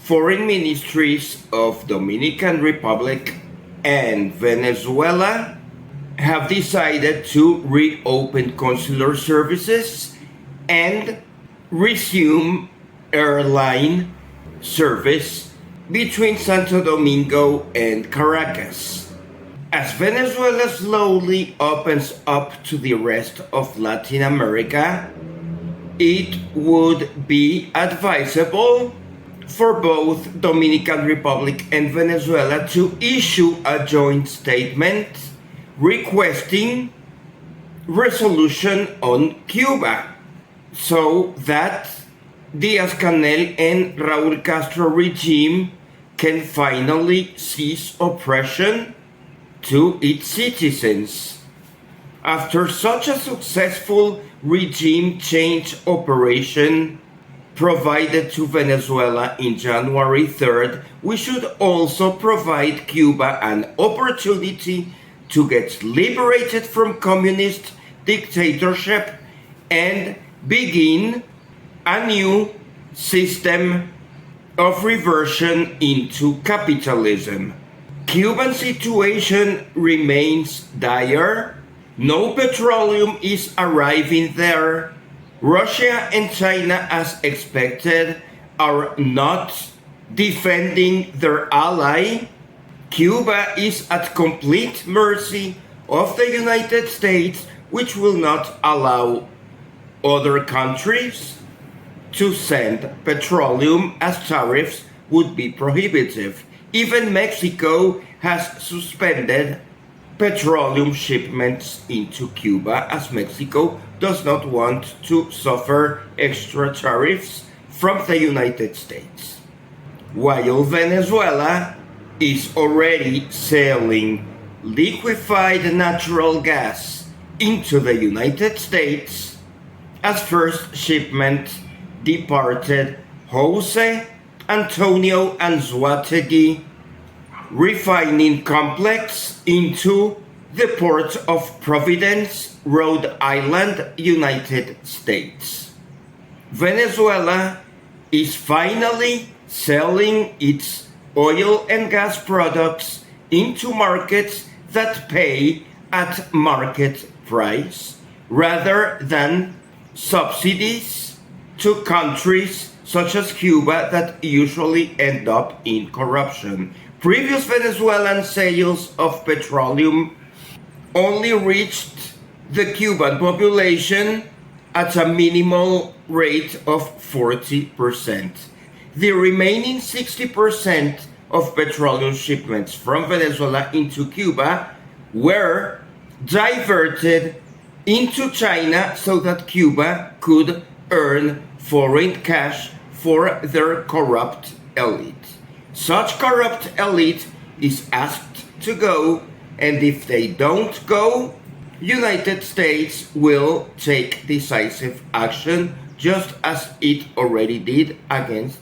foreign ministries of Dominican Republic and Venezuela have decided to reopen consular services and resume airline service between Santo Domingo and Caracas. As Venezuela slowly opens up to the rest of Latin America, it would be advisable for both Dominican Republic and Venezuela to issue a joint statement requesting resolution on Cuba so that Díaz-Canel and Raúl Castro regime can finally cease oppression to its citizens. After such a successful regime change operation provided to Venezuela in January 3rd, we should also provide Cuba an opportunity to get liberated from communist dictatorship and begin a new system of reversion into capitalism. Cuban situation remains dire. No petroleum is arriving there. Russia and China, as expected, are not defending their ally. Cuba is at complete mercy of the United States, which will not allow other countries to send petroleum, as tariffs would be prohibitive. Even Mexico has suspended petroleum shipments into Cuba, as Mexico does not want to suffer extra tariffs from the United States. While Venezuela is already selling liquefied natural gas into the United States, as first shipment departed José Antonio Anzoátegui refining complex into the port of Providence, Rhode Island, United States. Venezuela is finally selling its oil and gas products into markets that pay at market price rather than subsidies to countries such as Cuba that usually end up in corruption. Previous Venezuelan sales of petroleum only reached the Cuban population at a minimal rate of 40%. The remaining 60% of petroleum shipments from Venezuela into Cuba were diverted into China so that Cuba could earn foreign cash for their corrupt elite. Such corrupt elite is asked to go, and if they don't go, United States will take decisive action, just as it already did against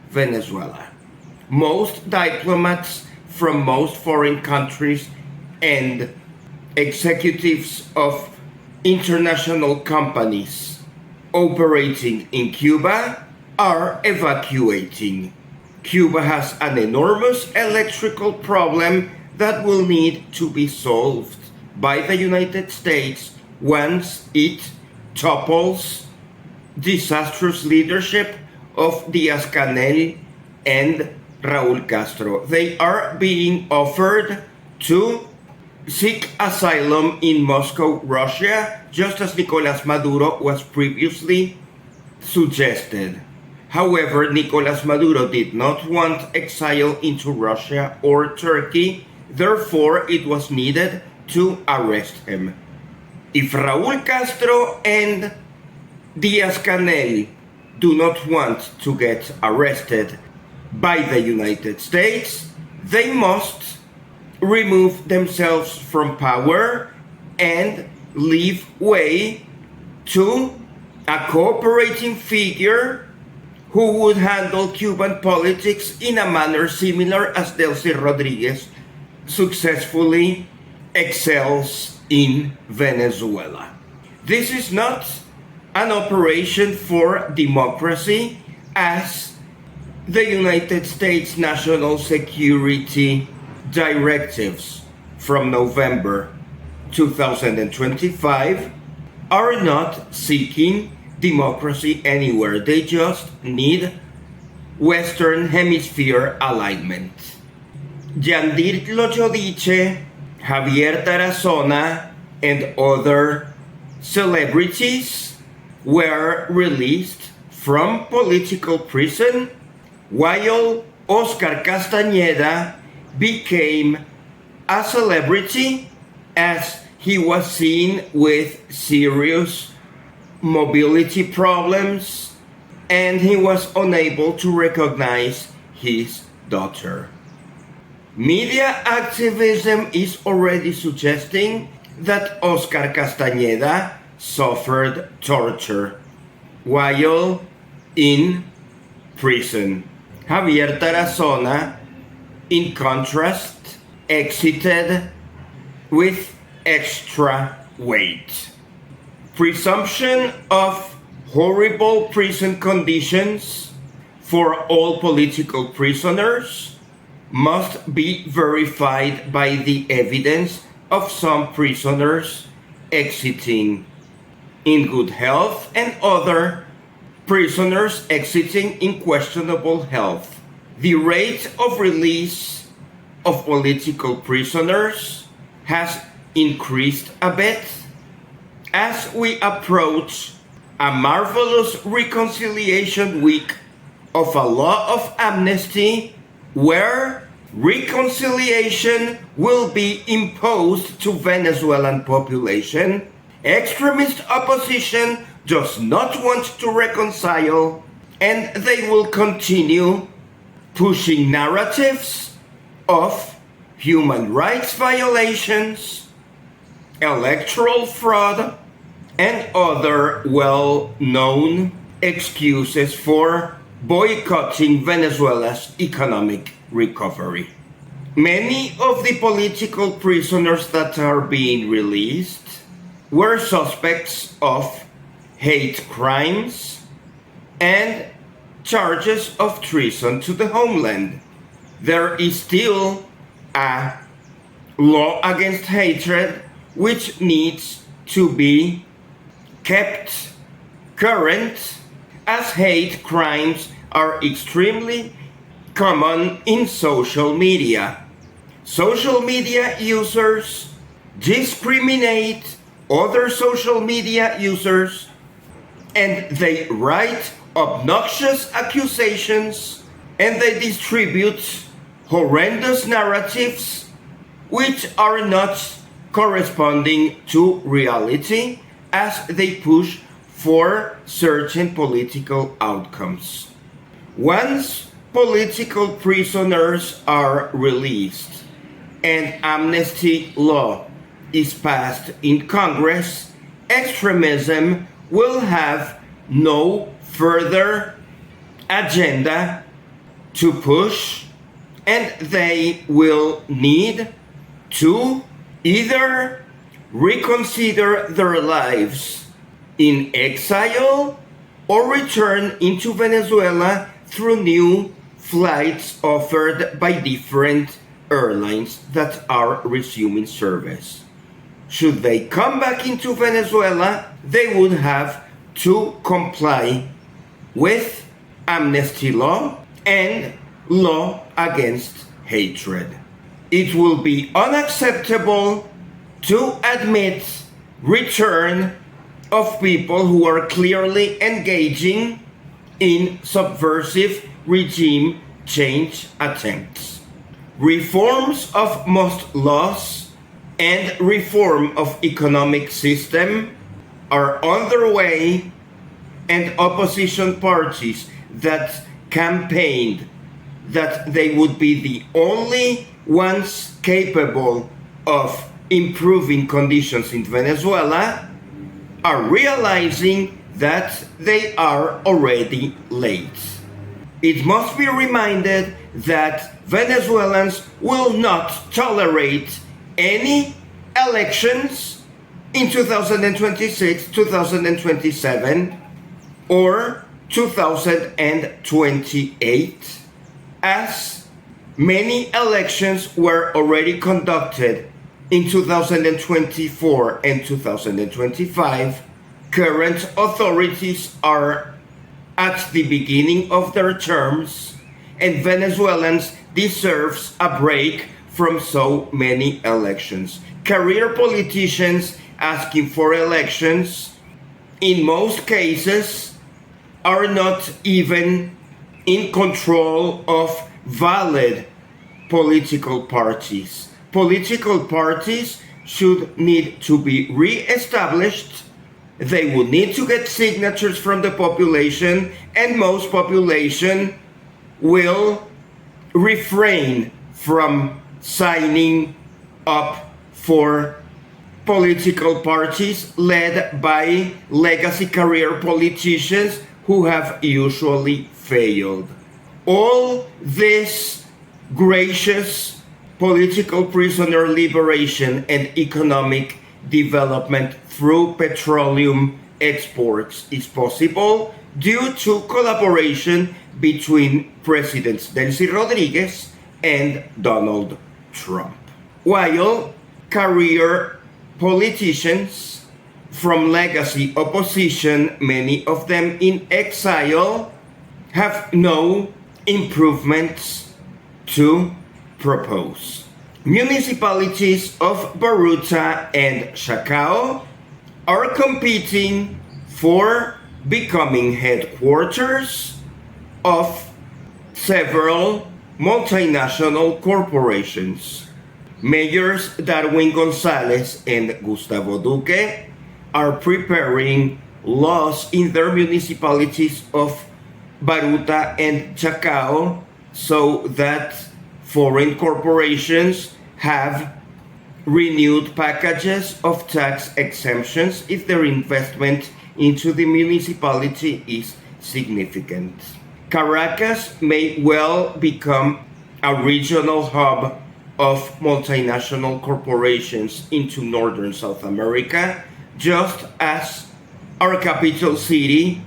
Venezuela. Most diplomats from most foreign countries and executives of international companies operating in Cuba are evacuating. Cuba has an enormous electrical problem that will need to be solved by the United States once it topples disastrous leadership of Díaz-Canel and Raúl Castro. They are being offered to seek asylum in Moscow, Russia, just as Nicolás Maduro was previously suggested. However, Nicolás Maduro did not want exile into Russia or Turkey, therefore it was needed to arrest him. If Raúl Castro and Díaz-Canel do not want to get arrested by the United States, they must remove themselves from power and leave way to a cooperating figure who would handle Cuban politics in a manner similar as Delcy Rodriguez successfully excels in Venezuela. This is not an operation for democracy, as the United States National Security Directives from November 2025 are not seeking democracy anywhere. They just need Western Hemisphere alignment. Yandir Lochodiche, Javier Tarazona, and other celebrities were released from political prison, while Oscar Castañeda became a celebrity as he was seen with serious mobility problems and he was unable to recognize his daughter. Media activism is already suggesting that Oscar Castañeda suffered torture while in prison. Javier Tarazona, in contrast, exited with extra weight. Presumption of horrible prison conditions for all political prisoners must be verified by the evidence of some prisoners exiting in good health and other prisoners exiting in questionable health. The rate of release of political prisoners has increased a bit as we approach a marvelous reconciliation week of a law of amnesty where reconciliation will be imposed to Venezuelan population. Extremist opposition does not want to reconcile, and they will continue pushing narratives of human rights violations, electoral fraud, and other well-known excuses for boycotting Venezuela's economic recovery. Many of the political prisoners that are being released were suspects of hate crimes and charges of treason to the homeland. There is still a law against hatred which needs to be kept current, as hate crimes are extremely common in social media. Social media users discriminate other social media users and they write obnoxious accusations and they distribute horrendous narratives which are not corresponding to reality as they push for certain political outcomes. Once political prisoners are released and amnesty law is passed in Congress, extremism will have no further agenda to push, and they will need to either reconsider their lives in exile or return into Venezuela through new flights offered by different airlines that are resuming service. Should they come back into Venezuela, they would have to comply with amnesty law and law against hatred. It will be unacceptable to admit return of people who are clearly engaging in subversive regime change attempts. Reforms of most laws and reform of economic system are underway, and opposition parties that campaigned that they would be the only ones capable of improving conditions in Venezuela are realizing that they are already late. It must be reminded that Venezuelans will not tolerate any elections in 2026, 2027, or 2028, as many elections were already conducted in 2024 and 2025. Current authorities are at the beginning of their terms, and Venezuelans deserve a break from so many elections. Career politicians asking for elections, in most cases, are not even in control of valid political parties. Political parties should need to be re-established. They will need to get signatures from the population, and most population will refrain from signing up for political parties led by legacy career politicians who have usually failed. All this gracious political prisoner liberation and economic development through petroleum exports is possible due to collaboration between Presidents Delcy Rodriguez and Donald Trump. While career politicians from legacy opposition, many of them in exile, have no improvements to propose. Municipalities of Baruta and Chacao are competing for becoming headquarters of several multinational corporations. Mayors Darwin Gonzalez and Gustavo Duque are preparing laws in their municipalities of Baruta and Chacao so that foreign corporations have renewed packages of tax exemptions if their investment into the municipality is significant. Caracas may well become a regional hub of multinational corporations into northern South America, just as our capital city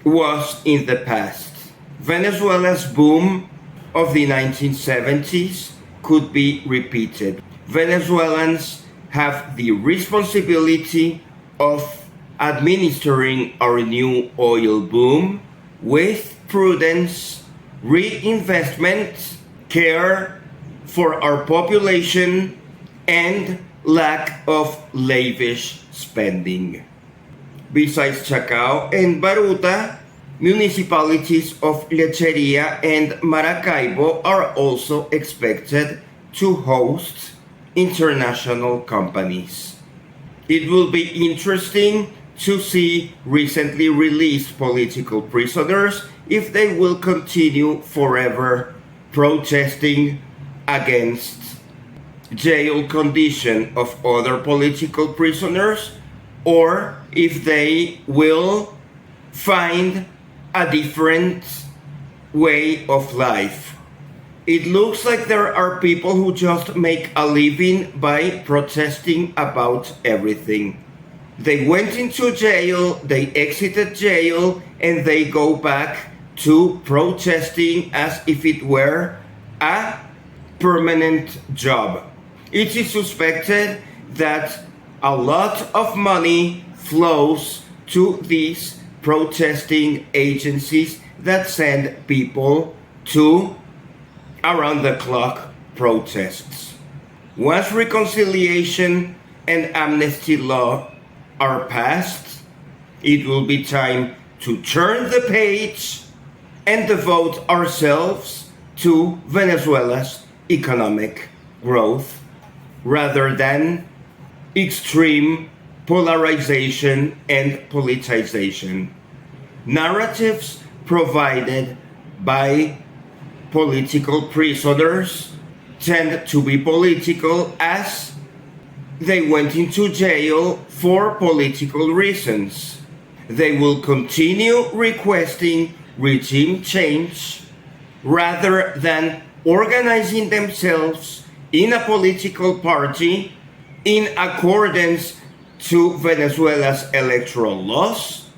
was in the past. Venezuela's boom of the 1970s could be repeated. Venezuelans have the responsibility of administering our new oil boom with prudence, reinvestment, care for our population, and lack of lavish spending. Besides Chacao and Baruta, municipalities of Lecheria and Maracaibo are also expected to host international companies. It will be interesting to see recently released political prisoners if they will continue forever protesting against jail condition of other political prisoners, or if they will find a different way of life. It looks like there are people who just make a living by protesting about everything. They went into jail, they exited jail, and they go back to protesting as if it were a permanent job. It is suspected that a lot of money flows to these protesting agencies that send people to around-the-clock protests. Once reconciliation and amnesty law are passed, it will be time to turn the page and devote ourselves to Venezuela's economic growth rather than extreme polarization and politicization. Narratives provided by political prisoners tend to be political as they went into jail for political reasons. They will continue requesting regime change rather than organizing themselves in a political party in accordance to Venezuela's electoral laws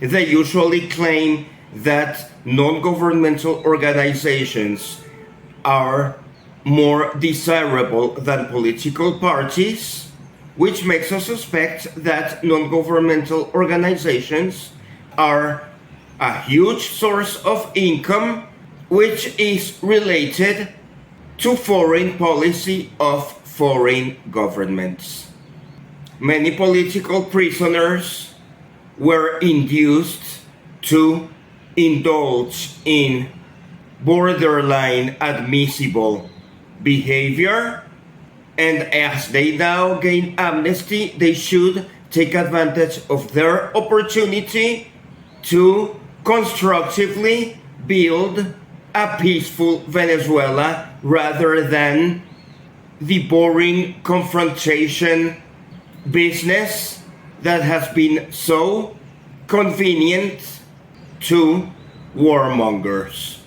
They usually claim that non-governmental organizations are more desirable than political parties, which makes us suspect that non-governmental organizations are a huge source of income, which is related to foreign policy of foreign governments. Many political prisoners were induced to indulge in borderline admissible behavior, and as they now gain amnesty, they should take advantage of their opportunity to constructively build a peaceful Venezuela rather than the boring confrontation business that has been so convenient to warmongers.